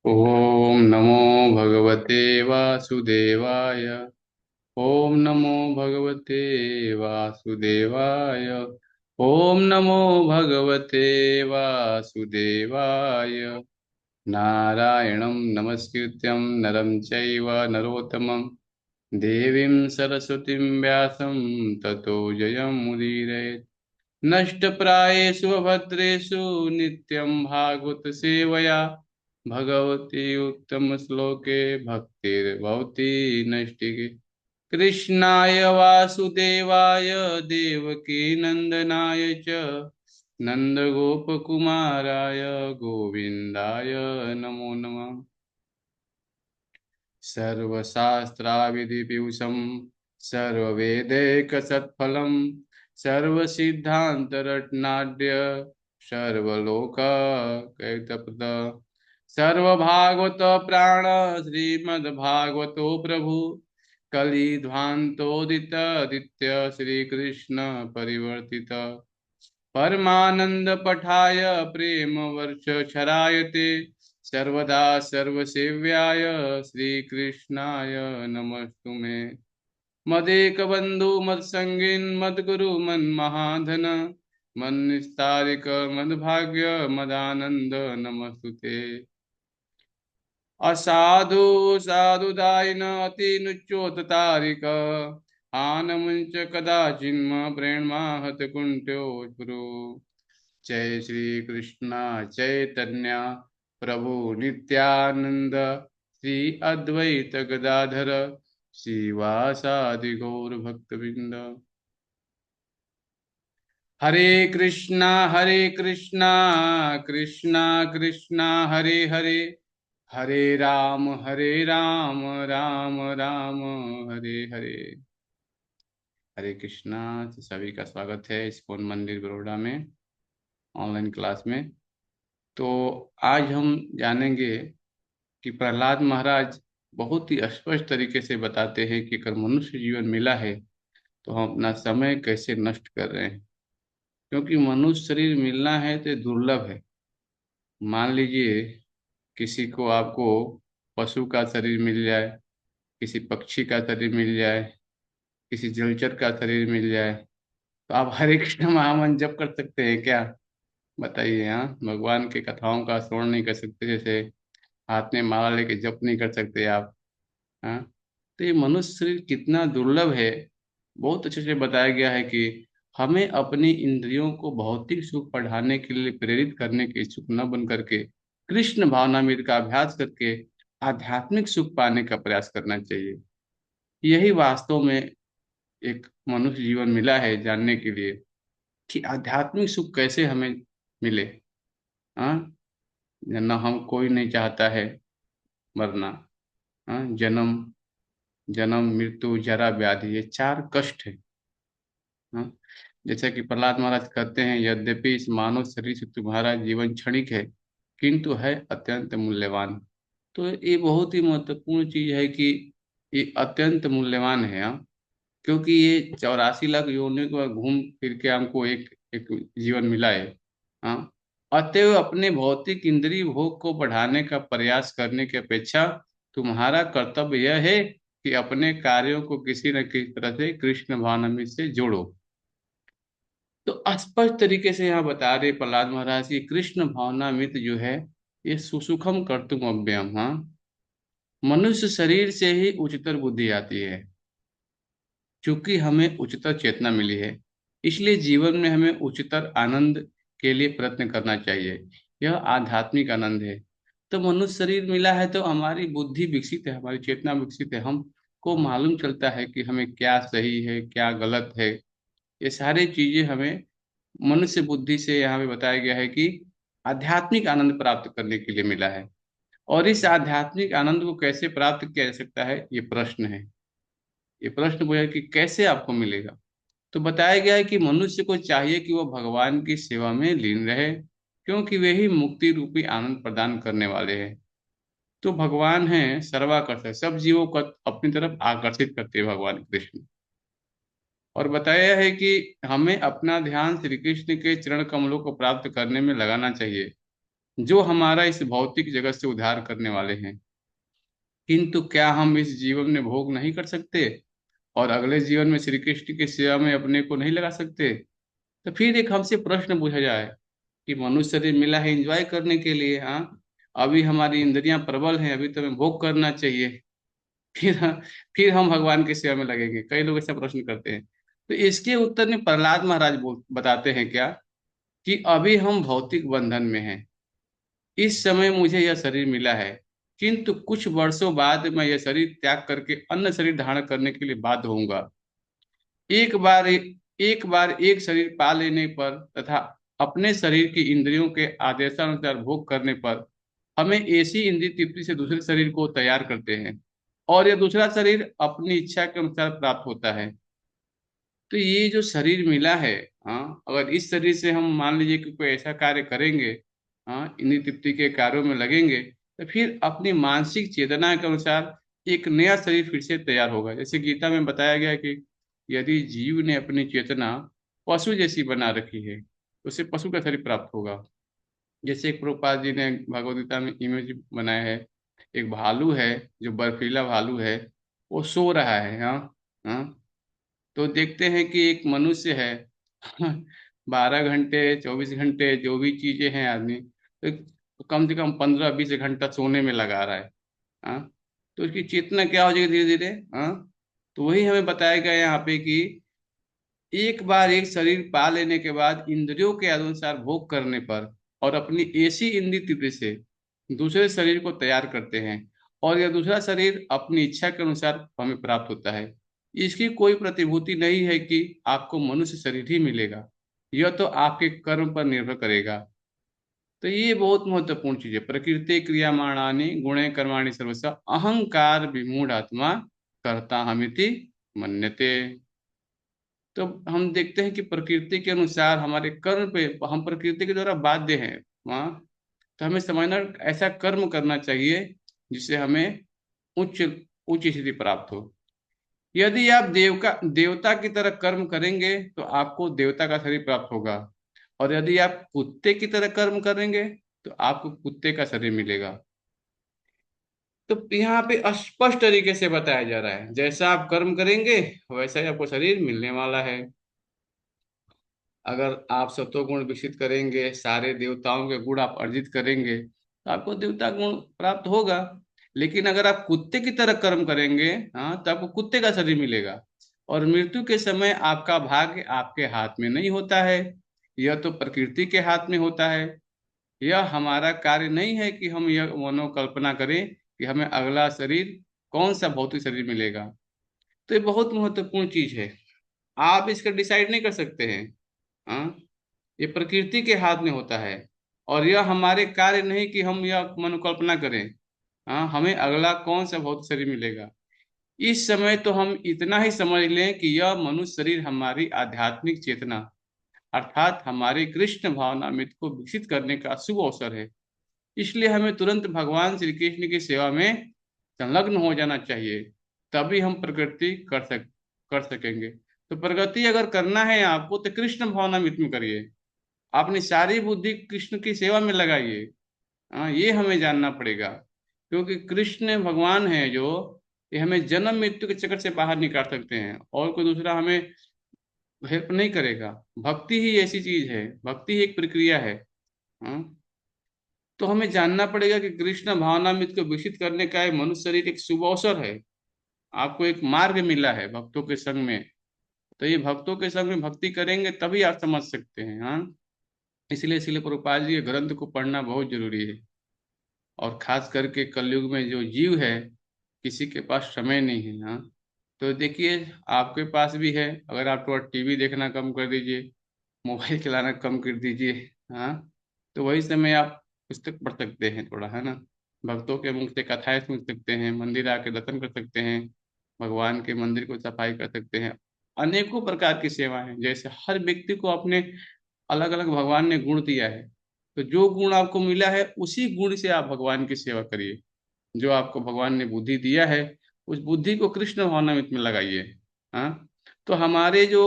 ओम नमो भगवते वासुदेवाय। ओम नमो भगवते वासुदेवाय। ओम नमो भगवते वासुदेवाय। नारायणं नमस्कृत्यं नरं चैव नरोत्तमं देवीं सरस्वतीं व्यासं ततो जयमुदीरयेत्। नष्टप्रायेषु अभद्रेषु नित्यं भागवत सेवया भगवती उत्तम श्लोके भक्तिर्भवती नष्टिके। कृष्णाय वासुदेवाय देवकी नंदनाय च नंदगोपकुमाराय गोविन्दाय नमो नमः। सर्वशास्त्राविधिपूषं सर्ववेदैकसत्फलं सर्वसिद्धान्तरत्नाढ्य सर्वलोकैकप्रद सर्वभागवत प्राण श्रीमद्भागवतो प्रभु कलिध्वान्तोदितदित्य श्रीकृष्ण परिवर्तित परमानंद पठाय प्रेम वर्ष छरायते सर्वदा सर्वसेव्याय श्रीकृष्णाय नमस्तुमे। मदेक बंधु मत्संगिन मद्गुरु मन्महाधन मन्निस्तारिक मद्भाग्य मदानंद नमस्तुते। असाधु साधुदायिन अतिनुच्चोत्तारिक आनमुंच कदाचिन्म प्रेमाहत कुंठ्यो गुरु। जय श्री कृष्ण चैतन्य प्रभु नित्यानंद श्री अद्वैत गदाधर श्रीवासादि गौर भक्तविंद। हरे कृष्णा कृष्णा कृष्णा हरे हरे हरे राम राम राम हरे हरे। हरे कृष्णा। तो सभी का स्वागत है इस्कॉन मंदिर बड़ौदा में ऑनलाइन क्लास में। तो आज हम जानेंगे कि प्रहलाद महाराज बहुत ही स्पष्ट तरीके से बताते हैं कि अगर मनुष्य जीवन मिला है तो हम अपना समय कैसे नष्ट कर रहे हैं। क्योंकि मनुष्य शरीर मिलना है तो दुर्लभ है। मान लीजिए किसी को आपको पशु का शरीर मिल जाए, किसी पक्षी का शरीर मिल जाए, किसी जलचर का शरीर मिल जाए, तो आप हरे कृष्ण महामंत्र जप कर सकते हैं क्या? बताइए। हाँ, भगवान की कथाओं का श्रवण नहीं कर सकते, जैसे हाथ में माला लेके जप नहीं कर सकते आप। हाँ, तो ये मनुष्य शरीर कितना दुर्लभ है। बहुत अच्छे से बताया गया है कि हमें अपनी इंद्रियों को भौतिक सुख बढ़ाने के लिए प्रेरित करने के इच्छुक न बन करके कृष्ण भावनामृत का अभ्यास करके आध्यात्मिक सुख पाने का प्रयास करना चाहिए। यही वास्तव में एक मनुष्य जीवन मिला है जानने के लिए कि आध्यात्मिक सुख कैसे हमें मिले। हाँ, न हम कोई नहीं चाहता है मरना। हाँ, जन्म जन्म मृत्यु जरा व्याधि ये चार कष्ट है। हाँ, जैसा कि प्रहलाद महाराज कहते हैं, यद्यपि इस मानव शरीर से तुम्हारा जीवन क्षणिक है किंतु है अत्यंत मूल्यवान। तो ये बहुत ही महत्वपूर्ण चीज है कि ये अत्यंत मूल्यवान है। हाँ, क्योंकि ये 84 लाख योनियों के बाद घूम फिर के हमको एक एक जीवन मिला है। हाँ, अतएव अपने भौतिक इंद्रिय भोग को बढ़ाने का प्रयास करने की अपेक्षा तुम्हारा कर्तव्य यह है कि अपने कार्यों को किसी न किसी तरह से कृष्ण भावनामृत से जोड़ो। तो स्पष्ट तरीके से यहाँ बता रहे प्रहलाद महाराज की कृष्ण भावनामृत जो है ये सुसुखम कर्तुम अव्ययम। हाँ, मनुष्य शरीर से ही उच्चतर बुद्धि आती है। चूंकि हमें उच्चतर चेतना मिली है इसलिए जीवन में हमें उच्चतर आनंद के लिए प्रयत्न करना चाहिए। यह आध्यात्मिक आनंद है। तो मनुष्य शरीर मिला है तो हमारी बुद्धि विकसित है, हमारी चेतना विकसित है, हमको मालूम चलता है कि हमें क्या सही है क्या गलत है। ये सारी चीजें हमें मनुष्य बुद्धि से यहाँ पे बताया गया है कि आध्यात्मिक आनंद प्राप्त करने के लिए मिला है। और इस आध्यात्मिक आनंद को कैसे प्राप्त किया जा सकता है ये प्रश्न है। ये प्रश्न वो है कि कैसे आपको मिलेगा। तो बताया गया है कि मनुष्य को चाहिए कि वह भगवान की सेवा में लीन रहे क्योंकि वे ही मुक्ति रूपी आनंद प्रदान करने वाले हैं। तो भगवान है सर्वाकर्षक, सब जीवों को अपनी तरफ आकर्षित करते हैं भगवान कृष्ण। और बताया है कि हमें अपना ध्यान श्री कृष्ण के चरण कमलों को प्राप्त करने में लगाना चाहिए। जो हमारा इस भौतिक जगत से उद्धार करने वाले हैं। किंतु क्या हम इस जीवन में भोग नहीं कर सकते और अगले जीवन में श्री कृष्ण की सेवा में अपने को नहीं लगा सकते? तो फिर एक हमसे प्रश्न पूछा जाए कि मनुष्य शरीर मिला है एंजॉय करने के लिए, हाँ, अभी हमारी इंद्रियां प्रबल हैं, अभी तो हमें भोग करना चाहिए, फिर फिर हम भगवान की सेवा में लगेंगे? कई लोग ऐसा प्रश्न करते हैं। तो इसके उत्तर में प्रहलाद महाराज बताते हैं क्या, कि अभी हम भौतिक बंधन में हैं, इस समय मुझे यह शरीर मिला है, किंतु कुछ वर्षों बाद मैं यह शरीर त्याग करके अन्य शरीर धारण करने के लिए बाध्य होऊंगा। एक बार एक शरीर पा लेने पर तथा अपने शरीर की इंद्रियों के आदेशानुसार भोग करने पर हमें ऐसी इंद्रिय तृप्ति से दूसरे शरीर को तैयार करते हैं, और यह दूसरा शरीर अपनी इच्छा के अनुसार प्राप्त होता है। तो ये जो शरीर मिला है, हाँ, अगर इस शरीर से हम मान लीजिए कि कोई ऐसा कार्य करेंगे, हाँ, इंद्रिय तृप्ति के कार्यों में लगेंगे, तो फिर अपनी मानसिक चेतना के अनुसार एक नया शरीर फिर से तैयार होगा। जैसे गीता में बताया गया है कि यदि जीव ने अपनी चेतना पशु जैसी बना रखी है तो उसे पशु का शरीर प्राप्त होगा। जैसे एक प्रभुपाद जी ने भगवद गीता में इमेज बनाया है, एक भालू है, जो बर्फीला भालू है, वो सो रहा है, हाँ, हाँ, तो देखते हैं कि एक मनुष्य है, 12 घंटे 24 घंटे जो भी चीजें हैं आदमी, तो कम से कम 15-20 घंटा सोने में लगा रहा है, हाँ, तो उसकी चेतना क्या हो जाएगी धीरे धीरे, हाँ। तो वही हमें बताया गया यहाँ पे कि एक बार एक शरीर पा लेने के बाद इंद्रियों के अनुसार भोग करने पर और अपनी ऐसी इंद्रिय तृप्ति से दूसरे शरीर को तैयार करते हैं, और यह दूसरा शरीर अपनी इच्छा के अनुसार हमें प्राप्त होता है। इसकी कोई प्रतिभूति नहीं है कि आपको मनुष्य शरीर ही मिलेगा, यह तो आपके कर्म पर निर्भर करेगा। तो ये बहुत महत्वपूर्ण चीज है। प्रकृति क्रियामाणानि गुणे कर्माणि सर्वस्य अहंकार विमूढ़ आत्मा कर्ता हमिति मन्यते। तो हम देखते हैं कि प्रकृति के अनुसार हमारे कर्म पे हम प्रकृति के द्वारा बाध्य हैं, वहाँ, तो हमें समझना ऐसा कर्म करना चाहिए जिससे हमें उच्च उच्च स्थिति प्राप्त हो। यदि आप देवता की तरह कर्म करेंगे तो आपको देवता का शरीर प्राप्त होगा, और यदि आप कुत्ते की तरह कर्म करेंगे तो आपको कुत्ते का शरीर मिलेगा। तो यहाँ पे स्पष्ट तरीके से बताया जा रहा है, जैसा आप कर्म करेंगे वैसा ही आपको शरीर मिलने वाला है। अगर आप सत्वगुण विकसित करेंगे, सारे देवताओं के गुण आप अर्जित करेंगे, तो आपको देवता गुण प्राप्त होगा। लेकिन अगर आप कुत्ते की तरह कर्म करेंगे, हाँ, तो आपको कुत्ते का शरीर मिलेगा। और मृत्यु के समय आपका भाग्य आपके हाथ में नहीं होता है, यह तो प्रकृति के हाथ में होता है। यह हमारा कार्य नहीं है कि हम यह मनोकल्पना करें कि हमें अगला शरीर कौन सा भौतिक शरीर मिलेगा। तो ये बहुत महत्वपूर्ण चीज है, आप इसका डिसाइड नहीं कर सकते हैं, हाँ, ये प्रकृति के हाथ में होता है। और यह हमारे कार्य नहीं कि हम यह मनोकल्पना करें, हाँ, हमें अगला कौन सा भौतिक शरीर मिलेगा। इस समय तो हम इतना ही समझ लें कि यह मनुष्य शरीर हमारी आध्यात्मिक चेतना अर्थात हमारी कृष्ण भावनामृत को विकसित करने का शुभ अवसर है। इसलिए हमें तुरंत भगवान श्री कृष्ण की सेवा में संलग्न हो जाना चाहिए, तभी हम प्रगति कर सकेंगे। तो प्रगति अगर करना है आपको तो कृष्ण भावनामृत में करिए, अपनी सारी बुद्धि कृष्ण की सेवा में लगाइए। हाँ, ये हमें जानना पड़ेगा, क्योंकि कृष्ण भगवान है जो ये हमें जन्म मृत्यु के चक्कर से बाहर निकाल सकते हैं, और कोई दूसरा हमें हेल्प नहीं करेगा। भक्ति ही ऐसी चीज है, भक्ति ही एक प्रक्रिया है, हाँ। तो हमें जानना पड़ेगा कि कृष्ण भावनामृत को विकसित करने का ये मनुष्य शरीर एक शुभ अवसर है। आपको एक मार्ग मिला है भक्तों के संग में, तो ये भक्तों के संग में भक्ति करेंगे तभी आप समझ सकते हैं, हाँ। इसलिए प्रभुपाद जी के ग्रंथ को पढ़ना बहुत जरूरी है। और खास करके कलयुग में जो जीव है, किसी के पास समय नहीं है, हाँ। तो देखिए, आपके पास भी है, अगर आप थोड़ा टीवी देखना कम कर दीजिए, मोबाइल चलाना कम कर दीजिए, हाँ, तो वही समय आप पुस्तक पढ़ सकते हैं थोड़ा, है ना। भक्तों के मुख से कथाएं सुन सकते हैं, मंदिर आके दर्शन कर सकते हैं, भगवान के मंदिर को सफाई कर सकते हैं। अनेकों प्रकार की सेवाएं हैं, जैसे हर व्यक्ति को अपने अलग अलग भगवान ने गुण दिया है, तो जो गुण आपको मिला है उसी गुण से आप भगवान की सेवा करिए। जो आपको भगवान ने बुद्धि दिया है, उस बुद्धि को कृष्ण भावनामृत में लगाइए, हाँ। तो हमारे जो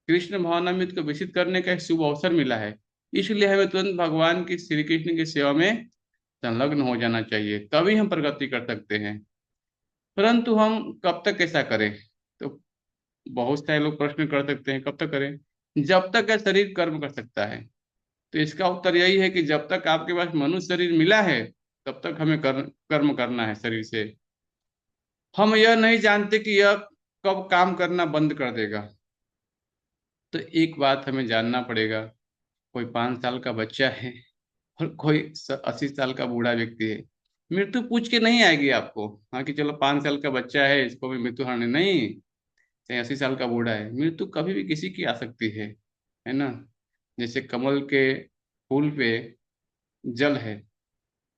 कृष्ण भावनामृत को विकसित करने का एक शुभ अवसर मिला है, इसलिए हमें तुरंत भगवान की, श्री कृष्ण की सेवा में संलग्न हो जाना चाहिए, तभी हम प्रगति कर सकते हैं। परंतु हम कब तक ऐसा करें? तो बहुत सारे लोग प्रश्न कर सकते हैं, कब तक करें? जब तक यह शरीर कर्म कर सकता है। तो इसका उत्तर यही है कि जब तक आपके पास मनुष्य शरीर मिला है, तब तक हमें कर्म करना है शरीर से। हम यह नहीं जानते कि यह कब काम करना बंद कर देगा। तो एक बात हमें जानना पड़ेगा, कोई 5 साल का बच्चा है और कोई 80 साल का बूढ़ा व्यक्ति है, मृत्यु पूछ के नहीं आएगी आपको। हाँ कि चलो 5 साल का बच्चा है, इसको भी मृत्यु हानि नहीं, चाहे 80 साल का बूढ़ा है, मृत्यु कभी भी किसी की आ सकती है ना। जैसे कमल के फूल पे जल है,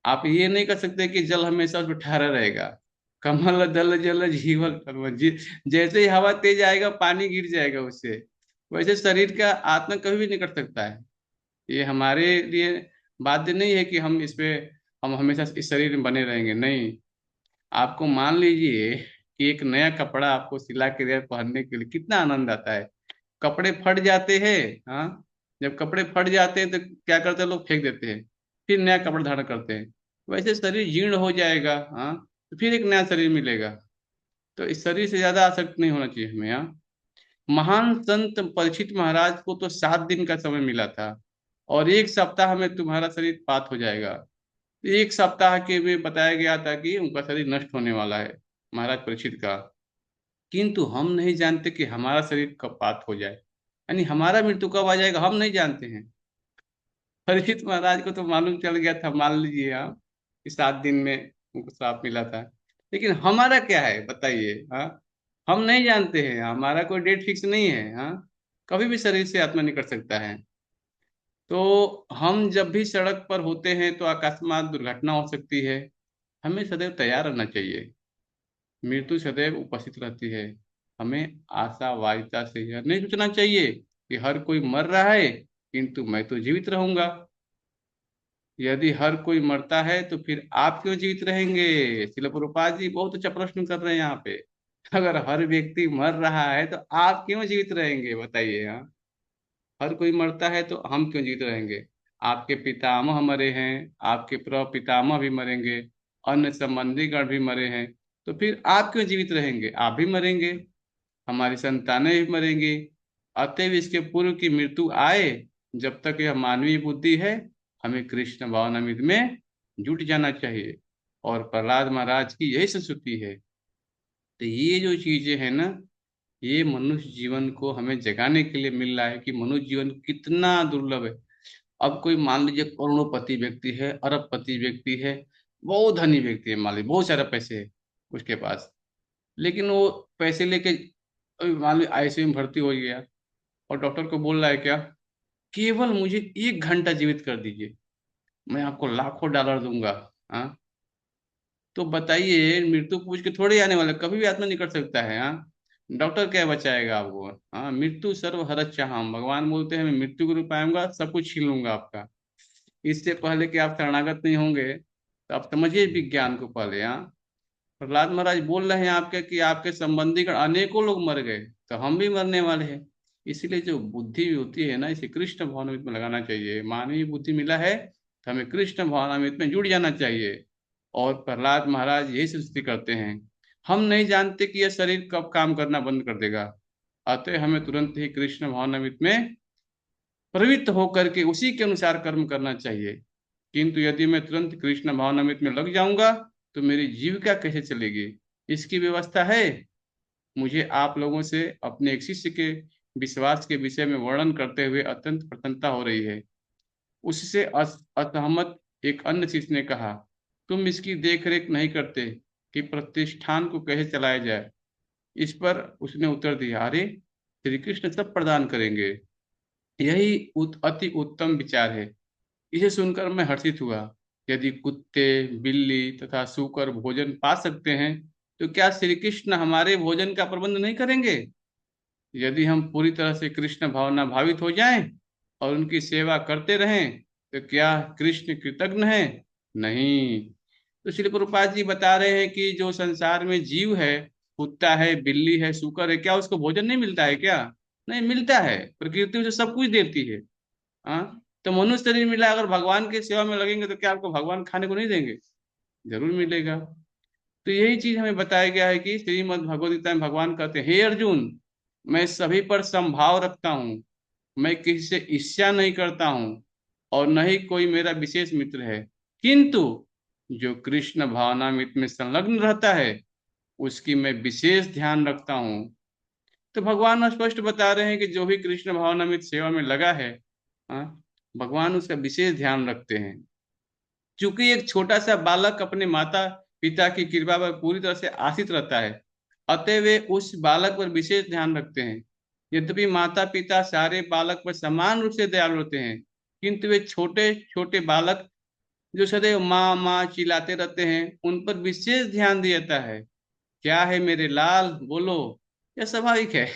आप ये नहीं कर सकते कि जल हमेशा उसमें ठहरा रहेगा। कमल दल जल जीवल तन्मय। जैसे ही हवा तेज आएगा पानी गिर जाएगा उससे। वैसे शरीर का आत्मा कभी भी नहीं कर सकता है। ये हमारे लिए बाध्य नहीं है कि हम इस पे, हम हमेशा इस शरीर में बने रहेंगे, नहीं। आपको मान लीजिए कि एक नया कपड़ा आपको सिला के दिया पहनने के लिए, कितना आनंद आता है। कपड़े फट जाते हैं, हाँ, जब कपड़े फट जाते हैं तो क्या करते हैं लोग? फेंक देते हैं, फिर नया कपड़ा धारण करते हैं। वैसे शरीर जीर्ण हो जाएगा, हाँ, तो फिर एक नया शरीर मिलेगा। तो इस शरीर से ज्यादा आसक्त नहीं होना चाहिए हमें, हाँ। महान संत परीक्षित महाराज को तो 7 दिन का समय मिला था, और 1 सप्ताह में तुम्हारा शरीर पात हो जाएगा। 1 सप्ताह के में बताया गया था कि उनका शरीर नष्ट होने वाला है, महाराज परीक्षित का। किंतु हम नहीं जानते कि हमारा शरीर कब पात हो जाए, यानी हमारा मृत्यु कब आ जाएगा, हम नहीं जानते हैं। परीक्षित महाराज को तो मालूम चल गया था, मान लीजिए आप, कि 7 दिन में उनको श्राप मिला था। लेकिन हमारा क्या है बताइए, हाँ। हम नहीं जानते हैं, हमारा कोई डेट फिक्स नहीं है, हाँ। कभी भी शरीर से आत्मा निकल सकता है। तो हम जब भी सड़क पर होते हैं तो अकस्मात दुर्घटना हो सकती है। हमें सदैव तैयार रहना चाहिए। मृत्यु सदैव उपस्थित रहती है। हमें आशा वाहिता से यह नहीं सोचना चाहिए कि हर कोई मर रहा है किंतु मैं तो जीवित रहूंगा। यदि हर कोई मरता है तो फिर आप क्यों जीवित रहेंगे? शिल प्रभुपाद जी बहुत अच्छा प्रश्न कर रहे हैं यहाँ पे। अगर हर व्यक्ति मर रहा है तो आप क्यों जीवित रहेंगे बताइए, हाँ। हर कोई मरता है तो हम क्यों जीवित रहेंगे? आपके पितामह मरे हैं, आपके प्रपितामह भी मरेंगे, अन्य संबंधी गण भी मरे हैं, तो फिर आप क्यों जीवित रहेंगे? आप भी मरेंगे, हमारी संतानें भी मरेंगी। अतएव इसके पूर्व की मृत्यु आए, जब तक यह मानवीय बुद्धि है, हमें कृष्ण भावनामृत में जुट जाना चाहिए। और प्रहलाद महाराज की यही संस्कृति है। तो ये जो चीजें हैं ना, ये मनुष्य जीवन को हमें जगाने के लिए मिल रहा है कि मनुष्य जीवन कितना दुर्लभ है। अब कोई मान लीजिए करोड़पति व्यक्ति है, अरबपति व्यक्ति है, बहुत धनी व्यक्ति है, मान लीजिए बहुत सारा पैसे है उसके पास, लेकिन वो पैसे लेके अभी मान लीजिए आईसीयू में भर्ती हो गया, और डॉक्टर को बोल रहा है क्या, केवल मुझे 1 घंटा जीवित कर दीजिए, मैं आपको लाखों डॉलर दूंगा। हाँ, तो बताइए, मृत्यु पूछ के थोड़े आने वाले, कभी भी आत्मा निकल सकता है, हाँ। डॉक्टर क्या बचाएगा आपको? हाँ, मृत्यु सर्व हरत चाहम, भगवान बोलते हैं मैं मृत्यु को रूप पाऊंगा, सब कुछ छीन लूंगा आपका। इससे पहले कि आप शरणागत नहीं होंगे, तो आप समझिए विज्ञान को पहले, हाँ। प्रहलाद महाराज बोल रहे हैं आपके कि आपके संबंधी गण अनेकों लोग मर गए, तो हम भी मरने वाले हैं। इसीलिए जो बुद्धि होती है ना, इसे कृष्ण भावनामृत में लगाना चाहिए। मानवीय बुद्धि मिला है तो हमें कृष्ण भावनामृत में जुड़ जाना चाहिए। और प्रहलाद महाराज यही स्तुति करते हैं। हम नहीं जानते कि यह शरीर कब काम करना बंद कर देगा, अतः हमें तुरंत ही कृष्ण भावनामृत में प्रवृत्त होकर के उसी के अनुसार कर्म करना चाहिए। किंतु यदि मैं तुरंत कृष्ण भावनामृत में लग जाऊंगा तो मेरी जीविका कैसे चलेगी? इसकी व्यवस्था है। मुझे आप लोगों से अपने एक शिष्य के विश्वास के विषय में वर्णन करते हुए अत्यंत प्रसन्नता हो रही है। उससे असहमत एक अन्य शिष्य ने कहा, तुम इसकी देखरेख नहीं करते कि प्रतिष्ठान को कैसे चलाया जाए। इस पर उसने उत्तर दिया, अरे श्री कृष्ण सब प्रदान करेंगे, यही अति उत्तम विचार है। इसे सुनकर मैं हर्षित हुआ। यदि कुत्ते, बिल्ली तथा सूकर भोजन पा सकते हैं, तो क्या श्री कृष्ण हमारे भोजन का प्रबंध नहीं करेंगे? यदि हम पूरी तरह से कृष्ण भावना भावित हो जाएं और उनकी सेवा करते रहें, तो क्या कृष्ण कृतज्ञ है? नहीं। तो श्री प्रभुपाद जी बता रहे हैं कि जो संसार में जीव है, कुत्ता है, बिल्ली है, सूकर है, क्या उसको भोजन नहीं मिलता है क्या? नहीं मिलता है, प्रकृति उसे सब कुछ देती है, हाँ। तो मनुष्य शरीर मिला, अगर भगवान की सेवा में लगेंगे तो क्या आपको भगवान खाने को नहीं देंगे? जरूर मिलेगा। तो यही चीज हमें बताया गया है कि श्रीमद् भगवद गीता में भगवान कहते हैं, हे अर्जुन, मैं सभी पर समभाव रखता हूँ, मैं किसी से ईर्ष्या नहीं करता हूँ, और न ही कोई मेरा विशेष मित्र है, किंतु जो कृष्ण भावनामृत में संलग्न रहता है उसकी मैं विशेष ध्यान रखता हूँ। तो भगवान स्पष्ट बता रहे हैं कि जो भी कृष्ण भावनामृत सेवा में लगा है, हाँ, भगवान उसका विशेष ध्यान रखते हैं। चूंकि एक छोटा सा बालक अपने माता पिता की कृपा पर पूरी तरह से आश्रित रहता है, अतः वे उस बालक पर विशेष ध्यान रखते हैं। यद्यपि माता पिता सारे बालक पर समान रूप से दयालु होते हैं, किंतु वे छोटे छोटे बालक जो सदैव माँ माँ चिल्लाते रहते हैं उन पर विशेष ध्यान दिया जाता है। क्या है मेरे लाल, बोलो। यह स्वाभाविक है।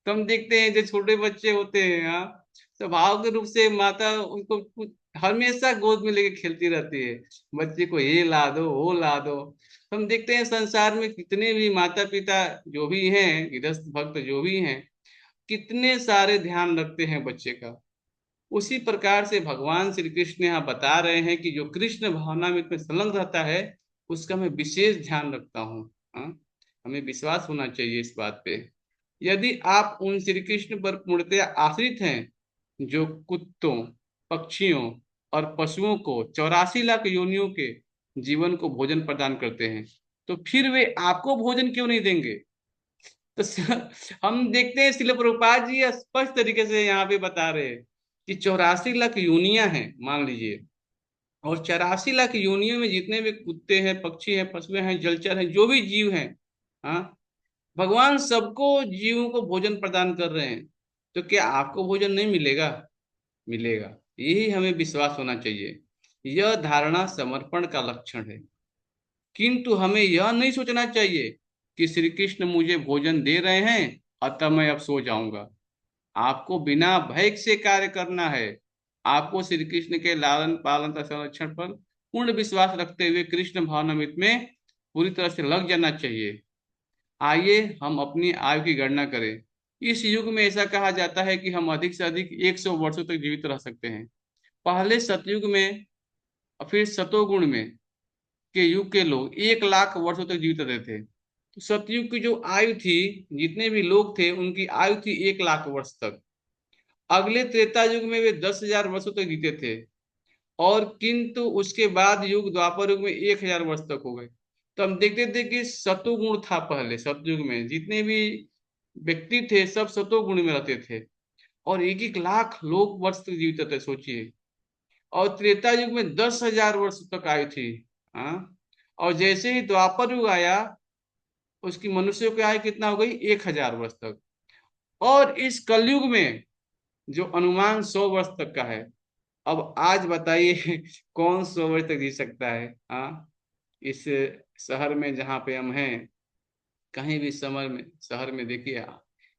तो हम देखते हैं जो छोटे बच्चे होते हैं, हाँ, स्वभाव के रूप से माता उनको हमेशा गोद में लेके खेलती रहती है, बच्चे को ये ला दो वो ला दो। तो हम देखते हैं संसार में कितने भी माता पिता जो भी हैं, गृहस्थ भक्त जो भी हैं, कितने सारे ध्यान रखते हैं बच्चे का। उसी प्रकार से भगवान श्री कृष्ण यहाँ बता रहे हैं कि जो कृष्ण भावनामृत में संलग्न रहता है उसका मैं विशेष ध्यान रखता हूँ। हाँ, हमें विश्वास होना चाहिए इस बात पे। यदि आप उन श्री कृष्ण पर पूर्णतया आश्रित हैं जो कुत्तों, पक्षियों और पशुओं को 84 लाख योनियों के जीवन को भोजन प्रदान करते हैं, तो फिर वे आपको भोजन क्यों नहीं देंगे? तो हम देखते हैं शिल प्रभुपाद जी स्पष्ट तरीके से यहाँ पे बता रहे हैं कि 84 लाख योनियां हैं मान लीजिए, और 84 लाख योनियों में जितने भी कुत्ते हैं, पक्षी हैं, पशु हैं, जलचर हैं, जो भी जीव हैं, हाँ, भगवान सबको जीवों को भोजन प्रदान कर रहे हैं। तो क्या आपको भोजन नहीं मिलेगा? मिलेगा। यही हमें विश्वास होना चाहिए। यह धारणा समर्पण का लक्षण है। किंतु हमें यह नहीं सोचना चाहिए कि श्री कृष्ण मुझे भोजन दे रहे हैं अतः मैं अब सो जाऊंगा। आपको बिना भय से कार्य करना है। आपको श्री कृष्ण के लालन पालन तथा संरक्षण पर पूर्ण विश्वास रखते हुए कृष्ण भावनामृत में पूरी तरह से लग जाना चाहिए। आइए हम अपनी आयु की गणना करें। इस युग में ऐसा कहा जाता है कि हम अधिक से अधिक 100 वर्षों तक जीवित रह सकते हैं। पहले सतयुग में और फिर सतोगुण में के युग के लोग 1 लाख वर्षों तक जीवित रहते थे। तो सतयुग की जो आयु थी, जितने भी लोग थे उनकी आयु थी 1 लाख वर्ष तक। अगले त्रेता युग में वे 10,000 वर्षों तक जीते थे, और किंतु उसके बाद युग द्वापर युग में 1,000 वर्ष तक हो गए। तो हम देखते थे कि सतोगुण था, पहले सतयुग में जितने भी व्यक्ति थे सब सतोगुण में रहते थे, और 1 1 लाख लोग वर्ष तक जीवित थे, सोचिए। और त्रेता युग में 10,000 वर्ष तक आयु थी। हाँ, और जैसे ही द्वापर युग आया उसकी मनुष्यों की आयु कितना हो गई? 1,000 वर्ष तक। और इस कलयुग में जो अनुमान 100 वर्ष तक का है, अब आज बताइए कौन 100 वर्ष तक जी सकता है? हाँ, इस शहर में जहाँ पे हम हैं, कहीं भी समर में शहर में देखिए,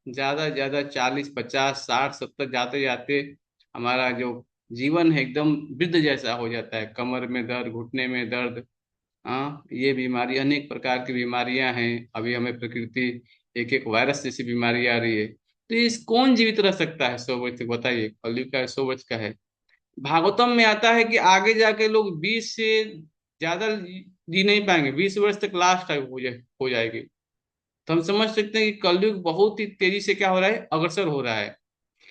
ज्यादा ज्यादा 40 50 60 70 जाते जाते हमारा जो जीवन है एकदम वृद्ध जैसा हो जाता है। कमर में दर्द, घुटने में दर्द, हाँ, ये बीमारी, अनेक प्रकार की बीमारियां हैं। अभी हमें प्रकृति एक एक वायरस जैसी बीमारी आ रही है। तो इस कौन जीवित रह सकता है 100 वर्ष तक? बताइए, कलयुग का 100 वर्ष का है। भागवतम में आता है कि आगे जाके लोग 20 से ज्यादा जी नहीं पाएंगे, 20 वर्ष तक लास्ट टाइम हो जाएगी। तो हम समझ सकते हैं कि कलयुग बहुत ही तेजी से क्या हो रहा है? अग्रसर हो रहा है।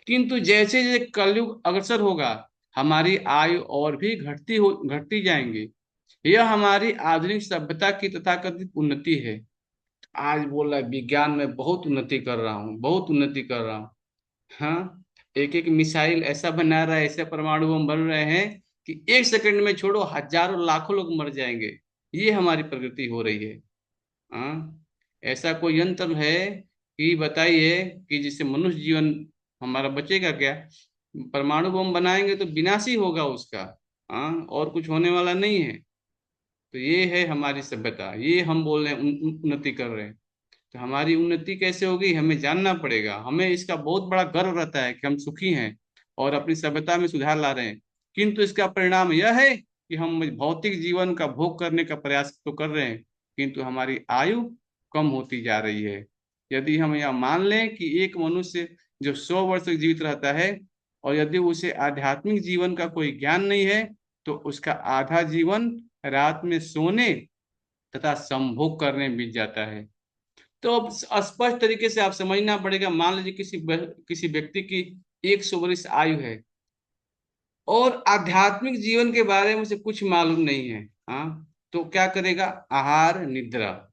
किंतु जैसे जैसे कलयुग अग्रसर होगा हमारी आयु और भी घटती जाएंगी। यह हमारी आधुनिक सभ्यता की तथाकथित उन्नति है। आज बोल रहा है विज्ञान में बहुत उन्नति कर रहा हूँ, बहुत उन्नति कर रहा हूँ। हाँ, एक एक मिसाइल ऐसा बना रहा है, ऐसे परमाणु बम बन रहे हैं कि 1 सेकंड में छोड़ो हजारों लाखों लोग मर जाएंगे। ये हमारी प्रगति हो रही है। हाँ, ऐसा कोई यंत्र है कि बताइए कि जिससे मनुष्य जीवन हमारा बचेगा क्या? परमाणु बम बनाएंगे तो विनाशी होगा उसका। हाँ, और कुछ होने वाला नहीं है। तो ये है हमारी सभ्यता, ये हम बोल रहे हैं उन्नति कर रहे हैं। तो हमारी उन्नति कैसे होगी हमें जानना पड़ेगा। हमें इसका बहुत बड़ा गर्व रहता है कि हम सुखी हैं और अपनी सभ्यता में सुधार ला रहे हैं। किंतु इसका परिणाम यह है कि हम भौतिक जीवन का भोग करने का प्रयास तो कर रहे हैं, किंतु हमारी आयु कम होती जा रही है। यदि हम यह मान लें कि एक मनुष्य जो 100 वर्ष तक जीवित रहता है और यदि उसे आध्यात्मिक जीवन का कोई ज्ञान नहीं है तो उसका आधा जीवन रात में सोने तथा संभोग करने में बीत जाता है। तो अब स्पष्ट तरीके से आप समझना पड़ेगा। मान लीजिए किसी व्यक्ति की 100 वर्ष आयु है और आध्यात्मिक जीवन के बारे में उसे कुछ मालूम नहीं है। हाँ, तो क्या करेगा? आहार, निद्रा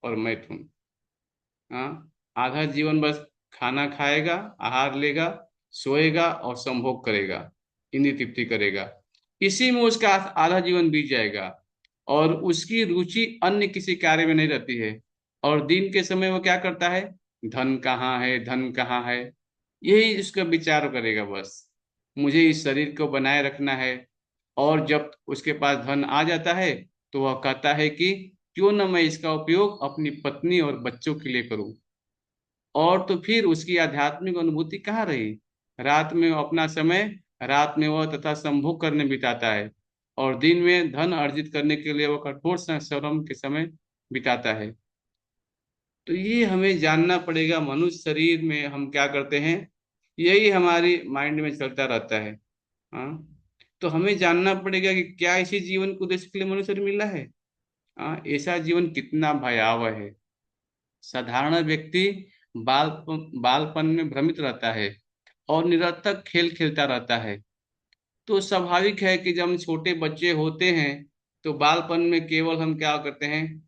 और मैथुन। हाँ, आधा जीवन बस खाना खाएगा, आहार लेगा, सोएगा और संभोग करेगा, इंद्रिय तृप्ति करेगा। इसी में उसका आधा जीवन बीत जाएगा और उसकी रुचि अन्य किसी कार्य में नहीं रहती है। और दिन के समय वो क्या करता है? धन कहाँ है, धन कहाँ है, यही इसका विचार करेगा बस। मुझे इस शरीर को बनाए रखना है। और जब उसके पास धन आ जाता है तो वह कहता है कि क्यों न मैं इसका उपयोग अपनी पत्नी और बच्चों के लिए करूं। और तो फिर उसकी आध्यात्मिक अनुभूति कहाँ रही? रात में वो अपना समय, रात में वह तथा संभोग करने बिताता है और दिन में धन अर्जित करने के लिए वह कठोर श्रम के समय बिताता है। तो ये हमें जानना पड़ेगा, मनुष्य शरीर में हम क्या करते हैं, यही हमारी माइंड में चलता रहता है। हाँ, तो हमें जानना पड़ेगा कि क्या इसी जीवन को उद्देश्य के लिए मनुष्य शरीर मिला है। हाँ, ऐसा जीवन कितना भयावह है। साधारण व्यक्ति बाल बालपन में भ्रमित रहता है और निरर्थक खेल खेलता रहता है। तो स्वाभाविक है कि जब हम छोटे बच्चे होते हैं तो बालपन में केवल हम क्या करते हैं?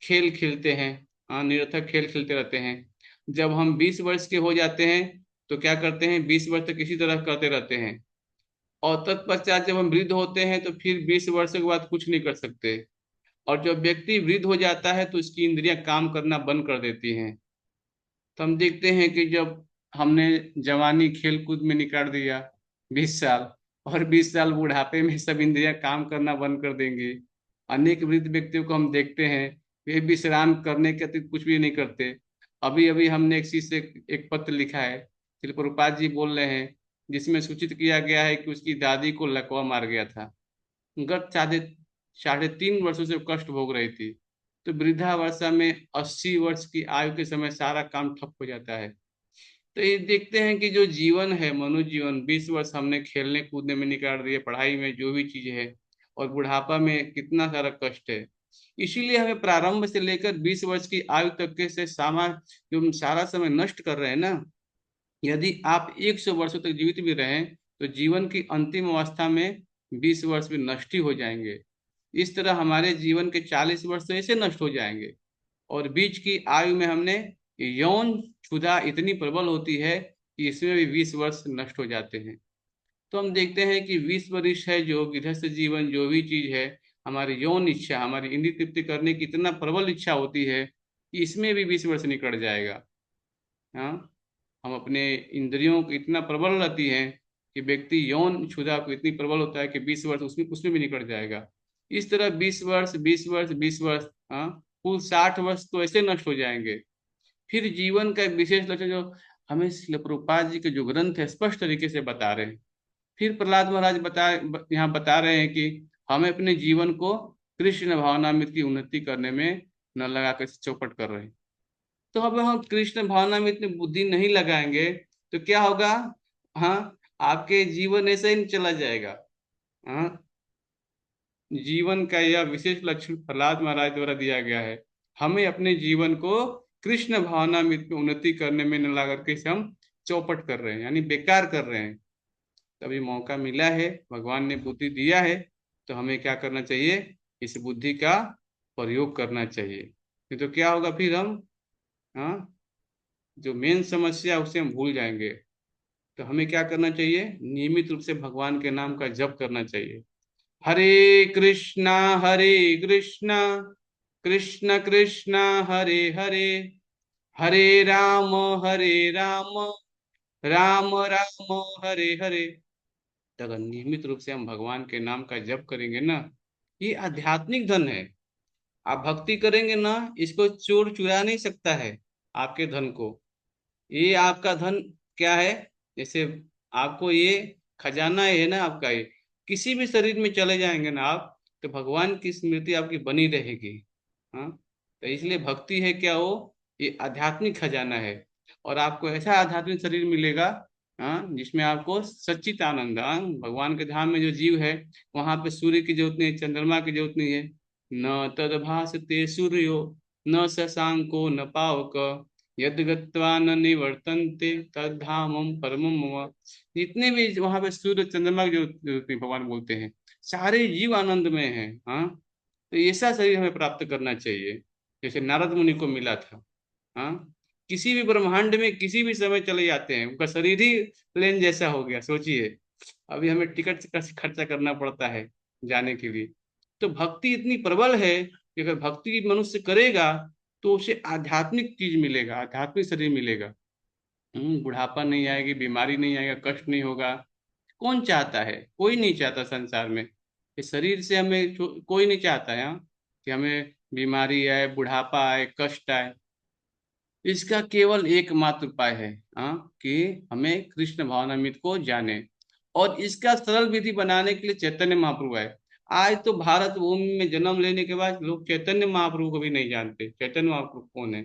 खेल खेलते हैं। हाँ, निरर्थक खेल खेलते रहते हैं। जब हम 20 वर्ष के हो जाते हैं तो क्या करते हैं? 20 वर्ष तक इसी तरह करते रहते हैं। और तत्पश्चात जब हम वृद्ध होते हैं तो फिर 20 वर्ष के बाद कुछ नहीं कर सकते। और जब व्यक्ति वृद्ध हो जाता है तो उसकी इंद्रियां काम करना बंद कर देती हैं। तो हम देखते हैं कि जब हमने जवानी खेल कूद में निकाल दिया 20 साल, और 20 साल बुढ़ापे में सब इंद्रियां काम करना बंद कर देंगे। अनेक वृद्ध व्यक्तियों को हम देखते हैं, वे विश्राम करने के अतिरिक्त कुछ भी नहीं करते। अभी अभी हमने एक चीज से एक पत्र लिखा है, श्री प्रभुपाद जी बोल रहे हैं, जिसमें सूचित किया गया है कि उसकी दादी को लकवा मार गया था। गत साढ़े साढ़े 3 वर्षों से वो कष्ट भोग रही थी। तो वृद्धावस्था में 80 वर्ष की आयु के समय सारा काम ठप हो जाता है। तो ये देखते हैं कि जो जीवन है, मनुष्य जीवन, 20 वर्ष हमने खेलने कूदने में निकाल दिए, पढ़ाई में जो भी चीज है, और बुढ़ापा में कितना सारा कष्ट है। इसीलिए हमें प्रारंभ से लेकर 20 वर्ष की आयु तक के से जो हम सारा समय नष्ट कर रहे हैं ना, यदि आप 100 वर्षों तक जीवित भी रहें तो जीवन की अंतिम अवस्था में 20 वर्ष भी नष्ट ही हो जाएंगे। इस तरह हमारे जीवन के 40 वर्ष तो ऐसे नष्ट हो जाएंगे। और बीच की आयु में हमने यौन क्षुधा इतनी प्रबल होती है कि इसमें भी 20 वर्ष नष्ट हो जाते हैं। तो हम देखते हैं कि 20 वर्ष है जो गृहस्थ जीवन, जो भी चीज है, हमारी यौन इच्छा, हमारी इंद्रिय तृप्ति करने की इतना प्रबल इच्छा होती है कि इसमें भी 20 वर्ष निकल जाएगा। हाँ, हम अपने इंद्रियों को इतना प्रबल रहती है कि व्यक्ति यौन क्षुधा को इतनी प्रबल होता है कि 20 वर्ष उसमें उसमें भी निकल जाएगा। इस तरह 20 वर्ष, 20 वर्ष, 20 वर्ष, हाँ, कुल 60 वर्ष तो ऐसे नष्ट हो जाएंगे। फिर जीवन का एक विशेष लक्ष्य जो हमें श्रील प्रभुपाद जी के जो ग्रंथ है स्पष्ट तरीके से बता रहे हैं। फिर प्रहलाद महाराज यहाँ बता रहे हैं कि हमें अपने जीवन को कृष्ण भावनामृत की उन्नति करने में न लगा कर चौपट कर रहे हैं। तो अब हम कृष्ण भावना में इतनी बुद्धि नहीं लगाएंगे तो क्या होगा? हाँ, आपके जीवन ऐसे ही चला जाएगा। हाँ, जीवन का यह विशेष लक्ष्य प्रहलाद महाराज द्वारा दिया गया है। हमें अपने जीवन को कृष्ण भावनामृत में उन्नति करने में न लगा करके इसे हम चौपट कर रहे हैं, यानी बेकार कर रहे हैं। तभी मौका मिला है, भगवान ने बुद्धि दिया है, तो हमें क्या करना चाहिए? इस बुद्धि का प्रयोग करना चाहिए। नहीं तो क्या होगा? फिर हम, हाँ, जो मेन समस्या उसे हम भूल जाएंगे। तो हमें क्या करना चाहिए? नियमित रूप से भगवान के नाम का जप करना चाहिए। हरे कृष्णा कृष्ण कृष्ण हरे हरे, हरे राम राम राम हरे हरे। तो अगर नियमित रूप से हम भगवान के नाम का जप करेंगे ना, ये आध्यात्मिक धन है। आप भक्ति करेंगे ना, इसको चोर चुरा नहीं सकता है आपके धन को। ये आपका धन क्या है? जैसे आपको ये खजाना है ना आपका, ये किसी भी शरीर में चले जाएंगे ना आप, तो भगवान की स्मृति आपकी बनी रहेगी। हाँ, तो इसलिए भक्ति है क्या? वो ये आध्यात्मिक खजाना है। और आपको ऐसा आध्यात्मिक शरीर मिलेगा हाँ, जिसमें आपको सच्चित आनंद, हाँ, भगवान के धाम में जो जीव है वहां पे सूर्य की जरूरत नहीं है, चंद्रमा की जरूरत नहीं है। न तद भासते सूर्यो न शशांको न पावक यद गत्वा न निवर्तन्ते तद धामम परमम मम। जितने भी वहां पे सूर्य चंद्रमा की जरूरत नहीं, भगवान बोलते हैं सारे जीव आनंद में हैं। हाँ, तो ऐसा शरीर हमें प्राप्त करना चाहिए जैसे नारद मुनि को मिला था। हाँ, किसी भी ब्रह्मांड में किसी भी समय चले जाते हैं, उनका शरीर ही प्लेन जैसा हो गया, सोचिए। अभी हमें टिकट का खर्चा करना पड़ता है जाने के लिए। तो भक्ति इतनी प्रबल है कि अगर भक्ति मनुष्य करेगा तो उसे आध्यात्मिक चीज मिलेगा, आध्यात्मिक शरीर मिलेगा। बुढ़ापा नहीं आएगी, बीमारी नहीं आएगा, कष्ट नहीं होगा। कौन चाहता है? कोई नहीं चाहता संसार में। इस शरीर से हमें कोई नहीं चाहता है, हाँ, कि हमें बीमारी आए, बुढ़ापा आए, कष्ट आए। इसका केवल एकमात्र उपाय है, हाँ, कि हमें कृष्ण भावनामृत को जाने। और इसका सरल विधि बनाने के लिए चैतन्य महाप्रभु आए। आज तो भारत भूमि में जन्म लेने के बाद लोग चैतन्य महाप्रभु को भी नहीं जानते। चैतन्य महाप्रभु कौन है?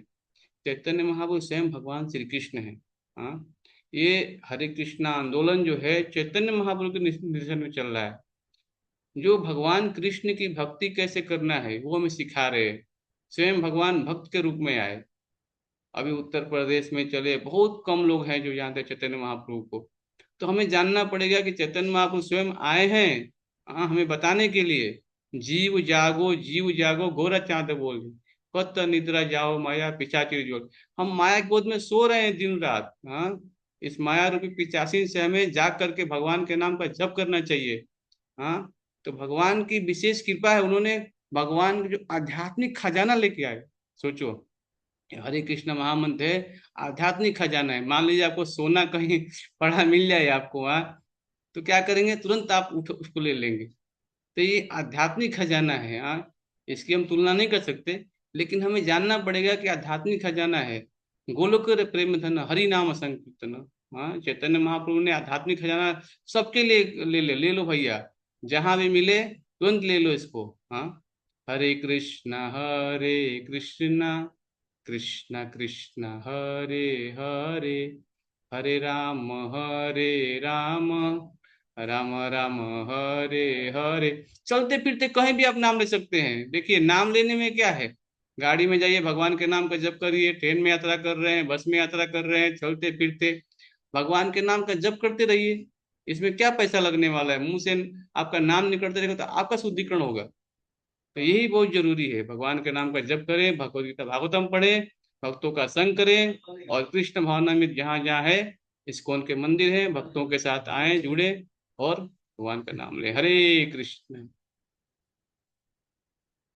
चैतन्य महाप्रभु स्वयं भगवान श्री कृष्ण है। हाँ, ये हरे कृष्णा आंदोलन जो है चैतन्य महाप्रभु के निर्देशन में चल रहा है। जो भगवान कृष्ण की भक्ति कैसे करना है वो हमें सिखा रहे हैं। स्वयं भगवान भक्त के रूप में आए। अभी उत्तर प्रदेश में चले, बहुत कम लोग हैं जो जानते हैं चैतन्य महाप्रभु को। तो हमें जानना पड़ेगा कि चैतन्य महाप्रभु स्वयं आए हैं, हाँ, हमें बताने के लिए। जीव जागो गोरा चांद बोल, कत निद्रा जाओ माया पिशाचिर जोड़। हम माया की गोद में सो रहे हैं दिन रात, हाँ। इस माया रूपी पिचासी से हमें जाग करके भगवान के नाम का जप करना चाहिए। हाँ, तो भगवान की विशेष कृपा है, उन्होंने भगवान का जो आध्यात्मिक खजाना लेके आए। सोचो, हरे कृष्ण महामंत्र है, आध्यात्मिक खजाना है। मान लीजिए आपको सोना कहीं पड़ा मिल जाए आपको, हाँ, तो क्या करेंगे? तुरंत आप उठ उसको ले लेंगे। तो ये आध्यात्मिक खजाना है, हाँ। इसकी हम तुलना नहीं कर सकते, लेकिन हमें जानना पड़ेगा कि आध्यात्मिक खजाना है। गोलोक प्रेम धन हरि नाम संकीर्तन। हाँ, चैतन्य महाप्रभु ने आध्यात्मिक खजाना सबके लिए ले लो भैया। जहां भी मिले तुरंत ले लो इसको। हाँ, हरे कृष्णा कृष्ण कृष्ण हरे हरे, हरे राम राम राम हरे हरे। चलते फिरते कहीं भी आप नाम ले सकते हैं। देखिए, नाम लेने में क्या है? गाड़ी में जाइए, भगवान के नाम का जप करिए। ट्रेन में यात्रा कर रहे हैं, बस में यात्रा कर रहे हैं, चलते फिरते भगवान के नाम का जप करते रहिए। इसमें क्या पैसा लगने वाला है? मुंह से आपका नाम निकलते रहेगा तो आपका शुद्धिकरण होगा। तो यही बहुत जरूरी है, भगवान के नाम का जप करें, भगवद गीता भागवतम पढ़ें, भक्तों का संग करें, और कृष्ण भावना में जहाँ जहाँ है, इस्कॉन के मंदिर है, भक्तों के साथ आए, जुड़े और भगवान का नाम ले। हरे कृष्ण।